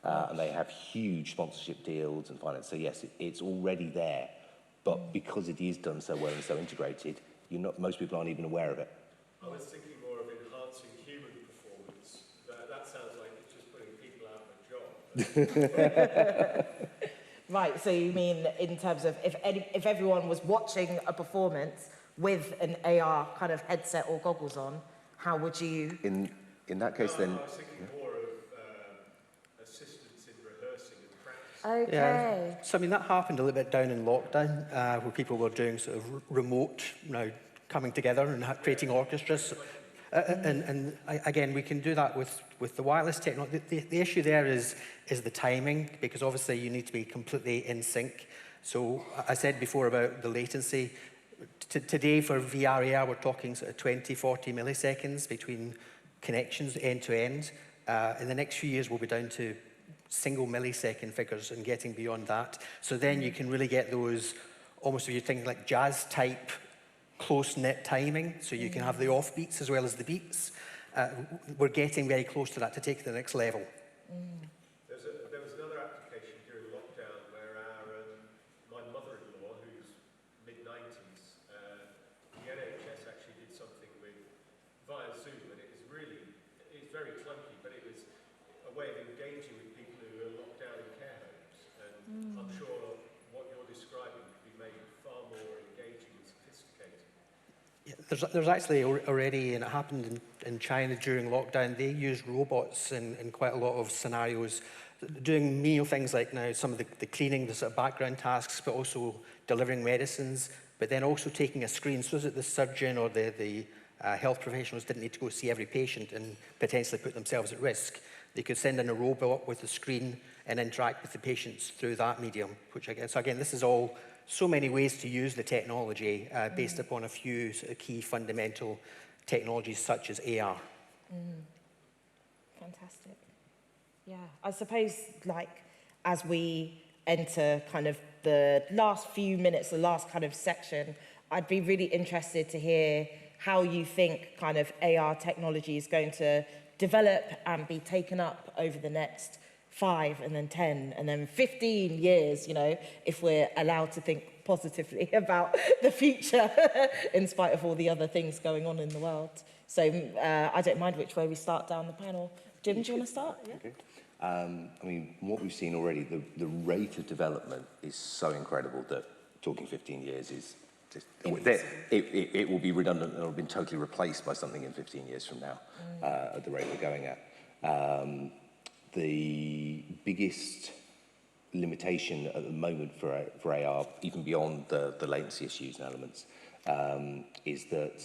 and they have huge sponsorship deals and finance. So yes, it's already there, but because it is done so well and so integrated, most people aren't even aware of it. I was thinking more of enhancing human performance. That sounds like it's just putting people out of a job. Right, so you mean in terms of if everyone was watching a performance with an AR kind of headset or goggles on, how would you... In that case, then... I was thinking more of assistance in rehearsing and practicing. Okay. Yeah. So, I mean, that happened a little bit down in lockdown, where people were doing sort of remote, coming together and creating orchestras. And again, we can do that with the wireless technology. The issue there is the timing, because obviously you need to be completely in sync. So I said before about the latency. Today for VR AR, we're talking sort of 20, 40 milliseconds between connections end to end. In the next few years, we'll be down to single millisecond figures and getting beyond that. So then you can really get those, almost if you're thinking like jazz type, close-knit timing, so you can have the off-beats as well as the beats. We're getting very close to that to take it to the next level. There was another application during lockdown where my mother-in-law, who's mid-90s, the NHS actually did something via Zoom, and it's very clunky, but it was a way of engaging with people who are locked down in care homes. And I'm sure what you're describing could be made far more engaging and sophisticated. Yeah, there's actually already, and it happened in China during lockdown, they used robots in quite a lot of scenarios, doing menial things like now some of the cleaning, the sort of background tasks, but also delivering medicines, but then also taking a screen so that the surgeon or the health professionals didn't need to go see every patient and potentially put themselves at risk. They could send in a robot with a screen and interact with the patients through that medium, so again, this is all so many ways to use the technology based upon a few sort of key fundamental technologies such as AR. Fantastic. Yeah, I suppose as we enter kind of the last few minutes, the last kind of section, I'd be really interested to hear how you think kind of AR technology is going to develop and be taken up over the next 5 and then 10 and then 15 years, if we're allowed to think positively about the future in spite of all the other things going on in the world. So I don't mind which way we start down the panel. Jim, do you want to start? Yeah. Okay. I mean, what we've seen already, the rate of development is so incredible that talking 15 years is just, it will be redundant and it will be totally replaced by something in 15 years from now at the rate we're going at. The biggest limitation at the moment for AR, even beyond the latency issues and elements, is that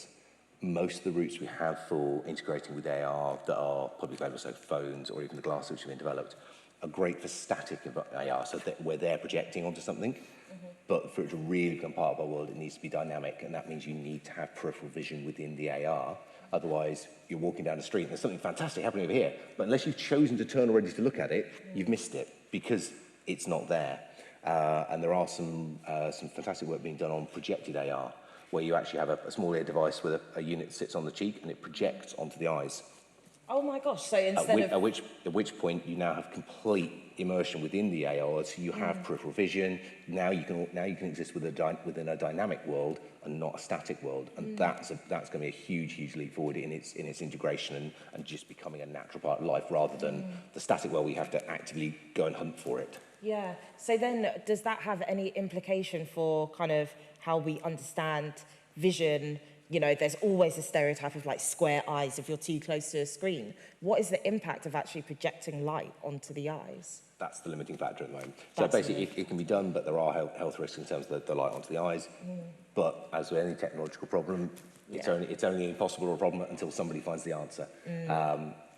most of the routes we have for integrating with AR that are publicly available, so phones or even the glasses which have been developed, are great for static AR, so that where they're projecting onto something. But for it to really become part of our world, it needs to be dynamic, and that means you need to have peripheral vision within the AR. Otherwise, you're walking down the street and there's something fantastic happening over here, but unless you've chosen to turn already to look at it, you've missed it because it's not there. And there are some fantastic work being done on projected AR, where you actually have a small ear device where a unit sits on the cheek and it projects onto the eyes. Oh my gosh, so instead at which point you now have complete immersion within the AR, so you have peripheral vision. Now you can exist within a dynamic world and not a static world, and that's going to be a huge leap forward in its integration and just becoming a natural part of life rather than the static world where you have to actively go and hunt for it. Yeah, so then does that have any implication for kind of how we understand vision? There's always a stereotype of square eyes if you're too close to a screen. What is the impact of actually projecting light onto the eyes? That's the limiting factor at the moment. So basically, it can be done, but there are health risks in terms of the light onto the eyes. But as with any technological problem, it's only impossible a problem until somebody finds the answer.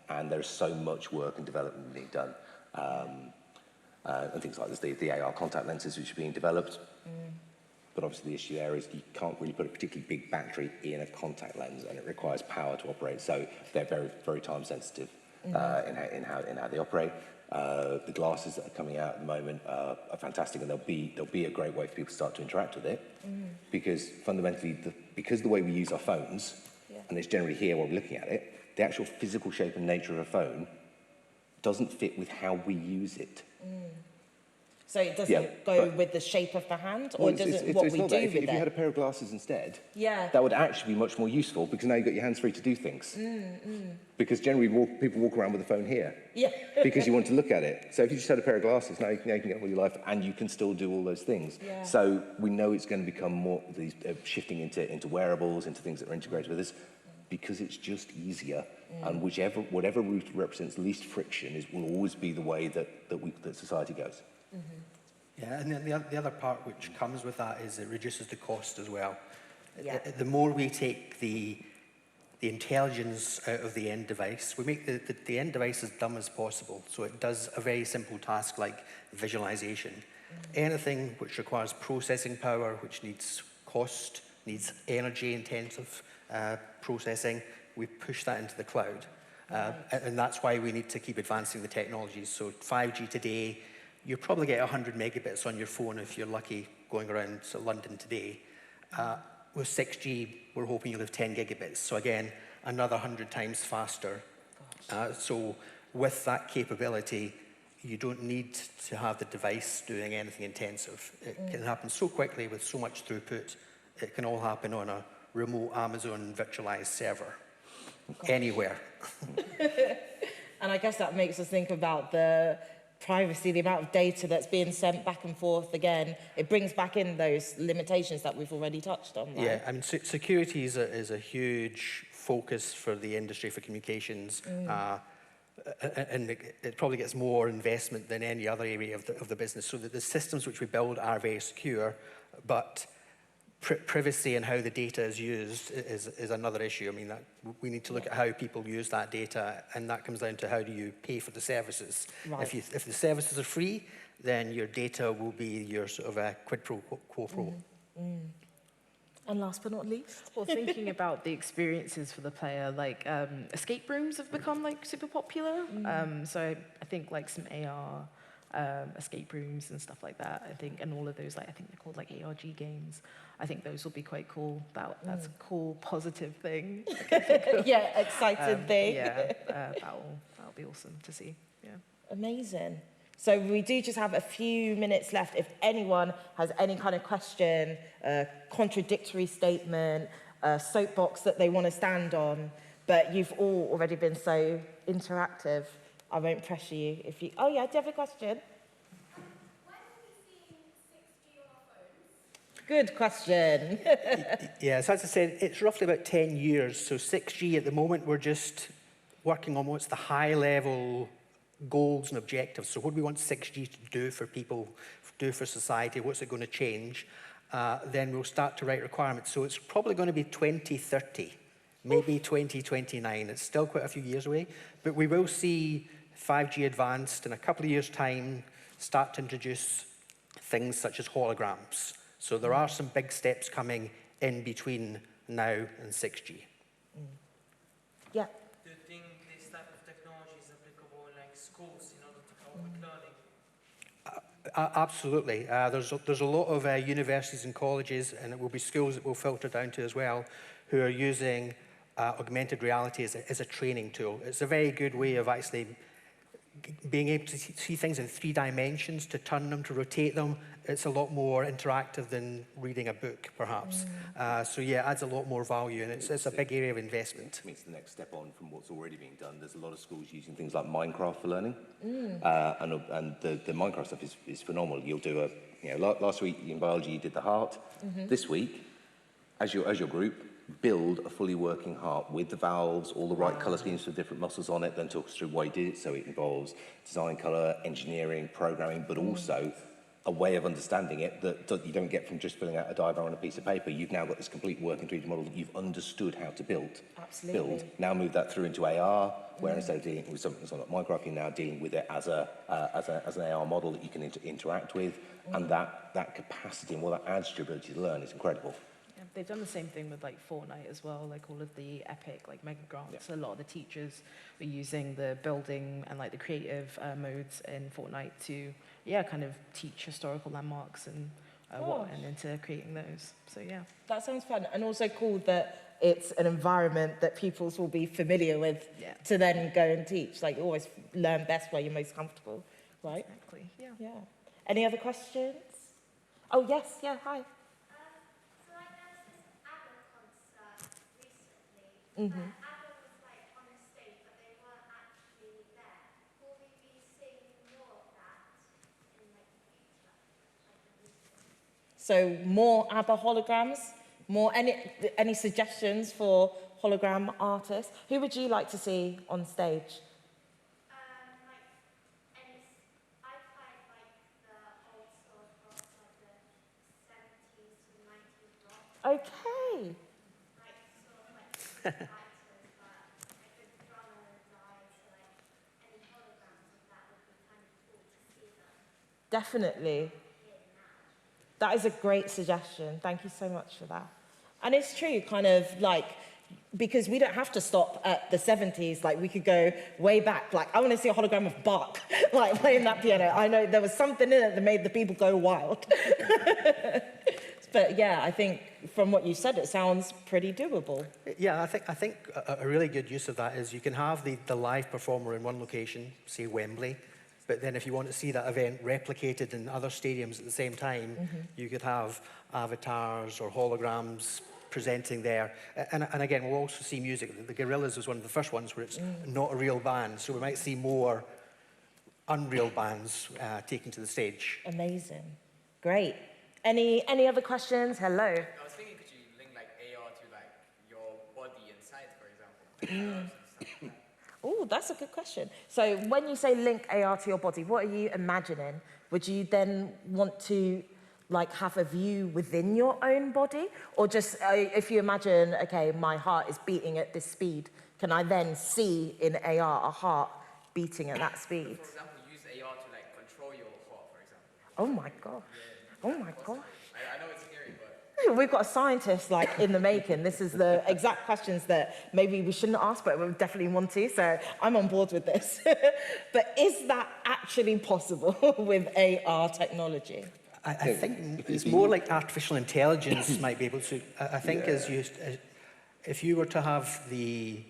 and there's so much work and development being done. And things like this, the AR contact lenses which are being developed. But obviously the issue there is you can't really put a particularly big battery in a contact lens, and it requires power to operate. So they're very, very time sensitive in how they operate. The glasses that are coming out at the moment are fantastic, and they'll be a great way for people to start to interact with it. Because fundamentally, because the way we use our phones, and it's generally here while we're looking at it, the actual physical shape and nature of a phone doesn't fit with how we use it. So it doesn't go with the shape of the hand, or it doesn't what we do with it? If you had a pair of glasses instead, Yeah. that would actually be much more useful, because now you've got your hands free to do things. Because generally people walk around with a phone here Yeah. because you want to look at it. So if you just had a pair of glasses, now you can get all your life and you can still do all those things. Yeah. So we know it's going to become more these shifting into wearables, into things that are integrated with us, because it's just easier. And whatever route represents least friction will always be the way that society goes. Yeah, and then the other part which comes with that is it reduces the cost as well. Yeah. The more we take the intelligence out of the end device, we make the end device as dumb as possible. So it does a very simple task like visualization. Anything which requires processing power, which needs cost, needs energy intensive processing, we push that into the cloud. And that's why we need to keep advancing the technologies. So 5G today, you probably get 100 megabits on your phone if you're lucky going around London today. With 6G, we're hoping you'll have 10 gigabits. So again, another 100 times faster. So with that capability, you don't need to have the device doing anything intensive. It can happen so quickly with so much throughput. It can all happen on a remote Amazon virtualized server, anywhere. And I guess that makes us think about the privacy, the amount of data that's being sent back and forth again. It brings back in those limitations that we've already touched on, right? Yeah, I mean, security is a huge focus for the industry, for communications. And it probably gets more investment than any other area of the business. So that the systems which we build are very secure, but privacy and how the data is used is another issue. I mean, we need to look at how people use that data, and that comes down to how do you pay for the services. Right. If the services are free, then your data will be your sort of a quid pro quo. And last but not least, Well, thinking about the experiences for the player, like escape rooms have become like super popular. So I think like some AR escape rooms and stuff like that. I think, and all of those, like I think they're called like ARG games. I think those will be quite cool. That's a cool, positive thing. yeah, exciting thing. Yeah, that'll be awesome to see. Yeah. Amazing. So we do just have a few minutes left. If anyone has any kind of question, contradictory statement, soapbox that they want to stand on, but you've all already been so interactive, I won't pressure you. If you, oh yeah, do you have a question? Good question. Yeah, so as I said, it's roughly about 10 years. So 6G at the moment, we're just working on what's the high-level goals and objectives. So what do we want 6G to do for people, do for society? What's it going to change? Then we'll start to write requirements. So it's probably going to be 2030, maybe 2029. It's still quite a few years away. But we will see 5G advanced in a couple of years' time, start to introduce things such as holograms. So there are some big steps coming in between now and 6G. Yeah. Do you think this type of technology is applicable in like schools in order to help with learning? Absolutely. There's a lot of universities and colleges, and it will be schools that will filter down to as well, who are using augmented reality as a training tool. It's a very good way of actually being able to see things in 3 dimensions, to turn them, to rotate them. It's a lot more interactive than reading a book, perhaps. So yeah, it adds a lot more value, and it's a big area of investment. It's the next step on from what's already being done. There's a lot of schools using things like Minecraft for learning, and the Minecraft stuff is phenomenal. You'll do last week in biology you did the heart. This week, as your group, build a fully working heart with the valves, all the right colour schemes for different muscles on it, then talk us through why you did it. So it involves design, colour, engineering, programming, but also a way of understanding it that you don't get from just filling out a diagram on a piece of paper. You've now got this complete working 3D model that you've understood how to build. Absolutely. Now move that through into AR, where instead of dealing with something like Minecraft, you're now dealing with it as an AR model that you can interact with, and that capacity and what that adds to your ability to learn is incredible. Yeah, they've done the same thing with like Fortnite as well, like all of the epic like mega grants. A lot of the teachers were using the building and like the creative modes in Fortnite to kind of teach historical landmarks and what went into creating those. So yeah. That sounds fun, and also cool that it's an environment that pupils will be familiar with to then go and teach. Like, you always learn best where you're most comfortable, right? Exactly. Yeah. Yeah. Any other questions? Oh, yes. Yeah, hi. So I went to this ABBA concert recently. Mm-hmm. ABBA was like on a stage, but they weren't actually there. Will we be seeing more of that in like the future? So more ABBA holograms? More any suggestions for hologram artists? Who would you like to see on stage? Like any, I quite like the old sort of like the 70s to 90s rock. Okay. Like sort of like writers, but like the drummer died, so like any holograms of that would be kind of cool to see them Definitely. here now. That is a great suggestion. Thank you so much for that. And it's true, kind of like, because we don't have to stop at the 70s, like we could go way back. Like, I want to see a hologram of Bach, like playing that piano. I know there was something in it that made the people go wild. But yeah, I think from what you said, it sounds pretty doable. Yeah, I think a really good use of that is you can have the live performer in one location, say Wembley, but then if you want to see that event replicated in other stadiums at the same time, you could have avatars or holograms presenting there. And again, we'll also see music. The Gorillaz was one of the first ones where it's not a real band, so we might see more unreal bands taken to the stage. Amazing. Great. Any other questions? Hello. I was thinking, could you link like AR to like your body and size, for example? Like, and stuff like that. Oh, that's a good question. So when you say link AR to your body, what are you imagining? Would you then want to like have a view within your own body? Or just, if you imagine, okay, my heart is beating at this speed, can I then see in AR a heart beating at that speed? For example, use AR to like control your heart, for example. Oh my gosh. Oh my gosh. I know it's scary, but We've got a scientist like in the making. This is the exact questions that maybe we shouldn't ask, but we definitely want to. So I'm on board with this. But is that actually possible with AR technology? I think it's more like artificial intelligence might be able to. I think if you were to have the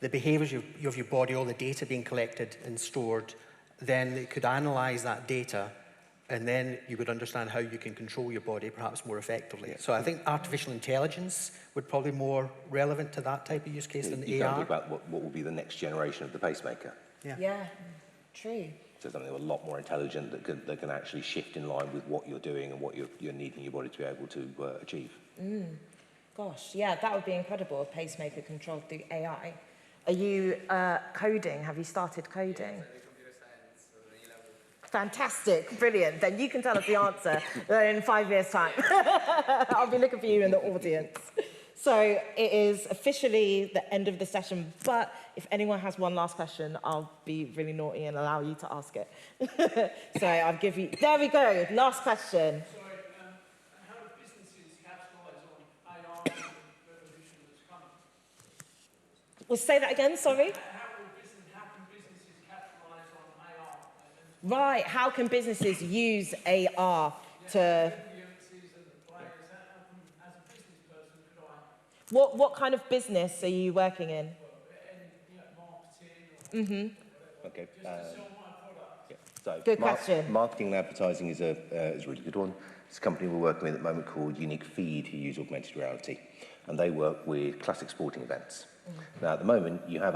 behaviours of your body, all the data being collected and stored, then it could analyse that data, and then you would understand how you can control your body perhaps more effectively. Yeah. So I think artificial intelligence would probably be more relevant to that type of use case than you AR. can't think about what will be the next generation of the pacemaker. Yeah, true. So something a lot more intelligent that can actually shift in line with what you're doing and what you're needing your body to be able to achieve. Gosh, yeah, that would be incredible, a pacemaker controlled through AI. Are you coding? Have you started coding? computer science or A-level. Fantastic, brilliant. Then you can tell us the answer in 5 years' time. I'll be looking for you in the audience. So it is officially the end of the session, but if anyone has one last question, I'll be really naughty and allow you to ask it. So I'll give you, there we go, last question. Sorry, how do businesses capitalize on AR and the revolution that's coming? Well, say that again, sorry. How can businesses capitalize on AR? Right, how can businesses use AR to... Audiences and the players, as a business person, could I... What kind of business are you working in? marketing or Okay. just to sell my product? Yeah. So Good question. Marketing and advertising is a really good one. It's a company we're working with at the moment called Unique Feed, who use augmented reality, and they work with classic sporting events. Now, at the moment, you have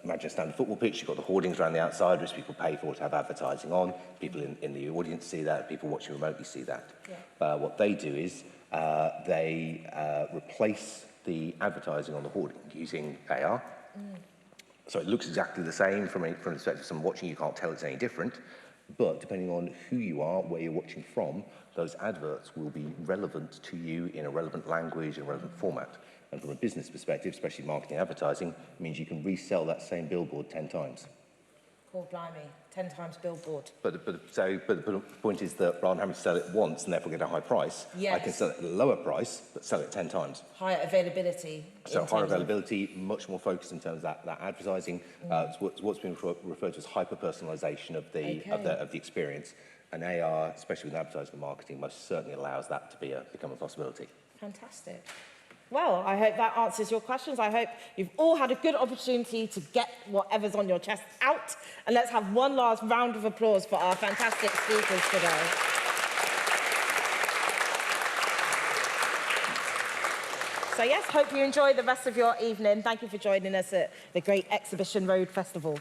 imagine a standard football pitch. You've got the hoardings around the outside, which people pay for to have advertising on. People in the audience see that. People watching remotely see that. Yeah. What they do is they replace the advertising on the hoarding using AR. So it looks exactly the same from the perspective of someone watching. You can't tell it's any different. But depending on who you are, where you're watching from, those adverts will be relevant to you in a relevant language and relevant format. And from a business perspective, especially marketing and advertising, it means you can resell that same billboard 10 times. Cool, blimey, 10 times billboard. But the point is that rather than having to sell it once and therefore get a high price, I can sell it at a lower price, but sell it 10 times. Higher availability. So higher availability, much more focused in terms of that advertising. It's what's been referred to as hyper-personalization of the experience. And AR, especially with advertising and marketing, most certainly allows that to become a possibility. Fantastic. Well, I hope that answers your questions. I hope you've all had a good opportunity to get whatever's on your chest out. And let's have one last round of applause for our fantastic speakers today. So yes, hope you enjoy the rest of your evening. Thank you for joining us at the Great Exhibition Road Festival.